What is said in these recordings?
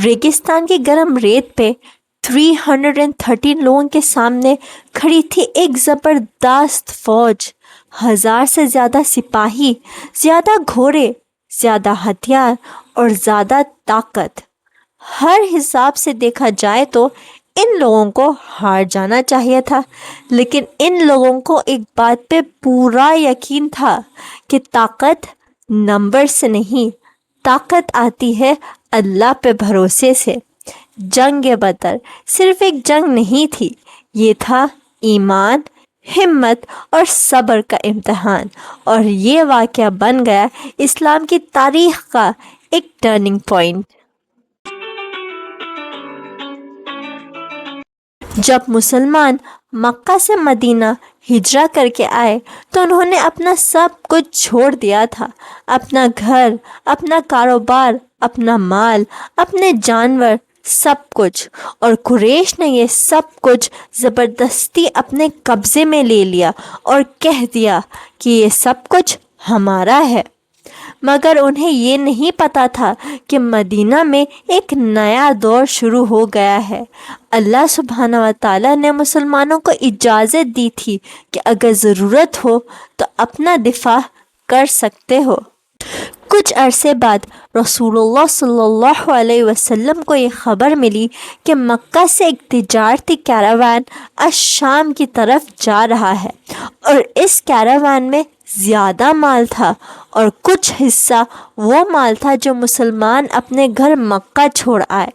रेगिस्तान की गर्म रेत पे 313 लोगों के सामने खड़ी थी एक ज़बरदस्त फौज। 1000 से ज़्यादा सिपाही, ज़्यादा घोड़े, ज़्यादा हथियार और ज़्यादा ताकत। हर हिसाब से देखा जाए तो इन लोगों को हार जाना चाहिए था, लेकिन इन लोगों को एक बात पे पूरा यकीन था कि ताकत नंबर से नहीं, ताकत आती है अल्लाह पे भरोसे से। जंग बदर सिर्फ एक जंग नहीं थी, ये था ईमान, हिम्मत और सब्र का इम्तिहान। और ये वाक़या बन गया इस्लाम की तारीख़ का एक टर्निंग पॉइंट। जब मुसलमान मक्का से मदीना हिजरा करके आए तो उन्होंने अपना सब कुछ छोड़ दिया था। अपना घर, अपना कारोबार, अपना माल, अपने जानवर, सब कुछ। और कुरैश ने ये सब कुछ ज़बरदस्ती अपने कब्ज़े में ले लिया और कह दिया कि ये सब कुछ हमारा है। मगर उन्हें ये नहीं पता था कि मदीना में एक नया दौर शुरू हो गया है। अल्लाह सुब्हानहू व तआला ने मुसलमानों को इजाज़त दी थी कि अगर ज़रूरत हो तो अपना दिफा कर सकते हो। कुछ अरसे बाद रसूलुल्लाह सल्लल्लाहु अलैहि वसल्लम को ये ख़बर मिली कि मक्का से एक तिजारती कैरावान शाम की तरफ जा रहा है और इस कैरावान में ज़्यादा माल था और कुछ हिस्सा वो माल था जो मुसलमान अपने घर मक्का छोड़ आए।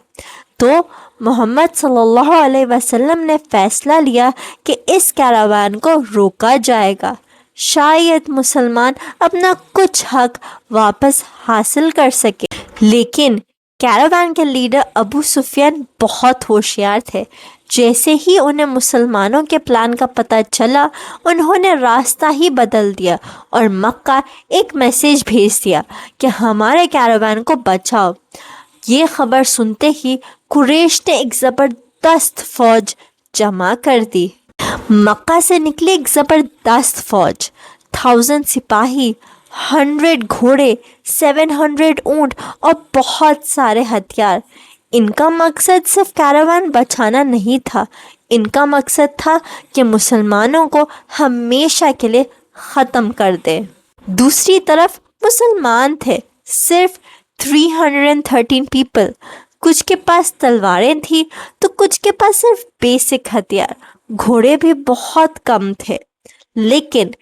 तो मोहम्मद सल्लल्लाहु अलैहि वसल्लम ने फ़ैसला लिया कि इस कैरावान को रोका जाएगा, शायद मुसलमान अपना कुछ हक वापस हासिल कर सके। लेकिन कैरावान के लीडर अबू सुफियान बहुत होशियार थे। जैसे ही उन्हें मुसलमानों के प्लान का पता चला, उन्होंने रास्ता ही बदल दिया और मक्का एक मैसेज भेज दिया कि हमारे कैरावान को बचाओ। ये खबर सुनते ही कुरैश ने एक ज़बरदस्त फ़ौज जमा कर दी। मक्का से निकली एक ज़बरदस्त फ़ौज, 1000 सिपाही, 100 घोड़े, 700 ऊँट और बहुत सारे हथियार। इनका मकसद सिर्फ कैरावान बचाना नहीं था, इनका मकसद था कि मुसलमानों को हमेशा के लिए ख़त्म कर दे। दूसरी तरफ मुसलमान थे, सिर्फ 313 पीपल। कुछ के पास तलवारें थी तो कुछ के पास सिर्फ बेसिक हथियार, घोड़े भी बहुत कम थे। लेकिन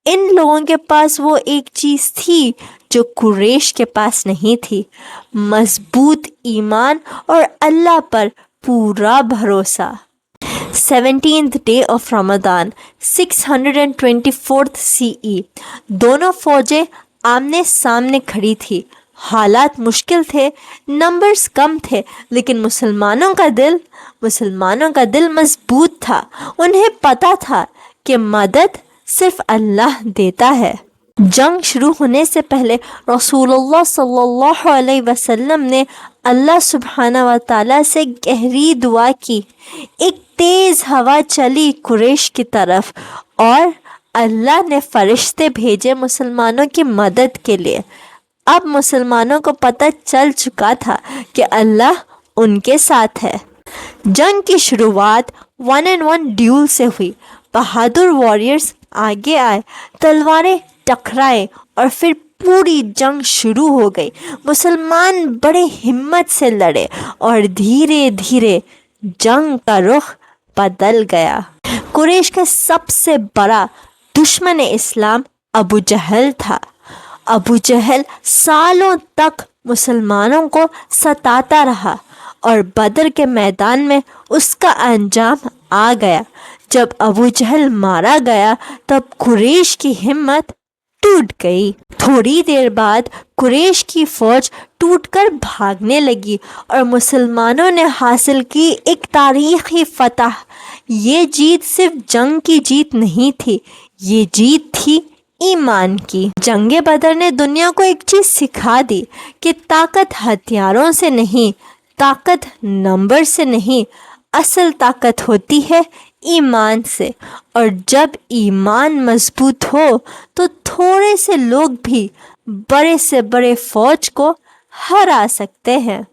इन लोगों के पास वो एक चीज़ थी जो कुरैश के पास नहीं थी, मजबूत ईमान और अल्लाह पर पूरा भरोसा। 17th day of Ramzan 624 CE दोनों फ़ौजें आमने सामने खड़ी थी। हालात मुश्किल थे, नंबर्स कम थे, लेकिन मुसलमानों का दिल मजबूत था। उन्हें पता था कि मदद सिर्फ अल्लाह देता है। जंग शुरू होने से पहले रसूलुल्लाह सल्लल्लाहु अलैहि वसल्लम ने अल्लाह सुब्हानहू व तआला से गहरी दुआ की। एक तेज़ हवा चली कुरैश की तरफ और अल्लाह ने फरिश्ते भेजे मुसलमानों की मदद के लिए। अब मुसलमानों को पता चल चुका था कि अल्लाह उनके साथ है। जंग की शुरुआत 1-on-1 ड्यूल से हुई। बहादुर वॉरियर्स आगे आए, तलवारें टकराए और फिर पूरी जंग शुरू हो गई। मुसलमान बड़े हिम्मत से लड़े और धीरे धीरे जंग का रुख बदल गया। कुरैश का सबसे बड़ा दुश्मन इस्लाम अबू जहल था। अबू जहल सालों तक मुसलमानों को सताता रहा और बदर के मैदान में उसका अंजाम आ गया। जब अबू जहल मारा गया तब कुरैश की हिम्मत टूट गई। थोड़ी देर बाद कुरैश की फौज टूटकर भागने लगी और मुसलमानों ने हासिल की एक तारीखी फतह। ये जीत सिर्फ जंग की जीत नहीं थी, ये जीत थी ईमान की। जंगे बदर ने दुनिया को एक चीज़ सिखा दी कि ताकत हथियारों से नहीं, ताकत नंबर से नहीं, असल ताकत होती है ईमान से। और जब ईमान मजबूत हो तो थोड़े से लोग भी बड़े से बड़े फौज को हरा सकते हैं।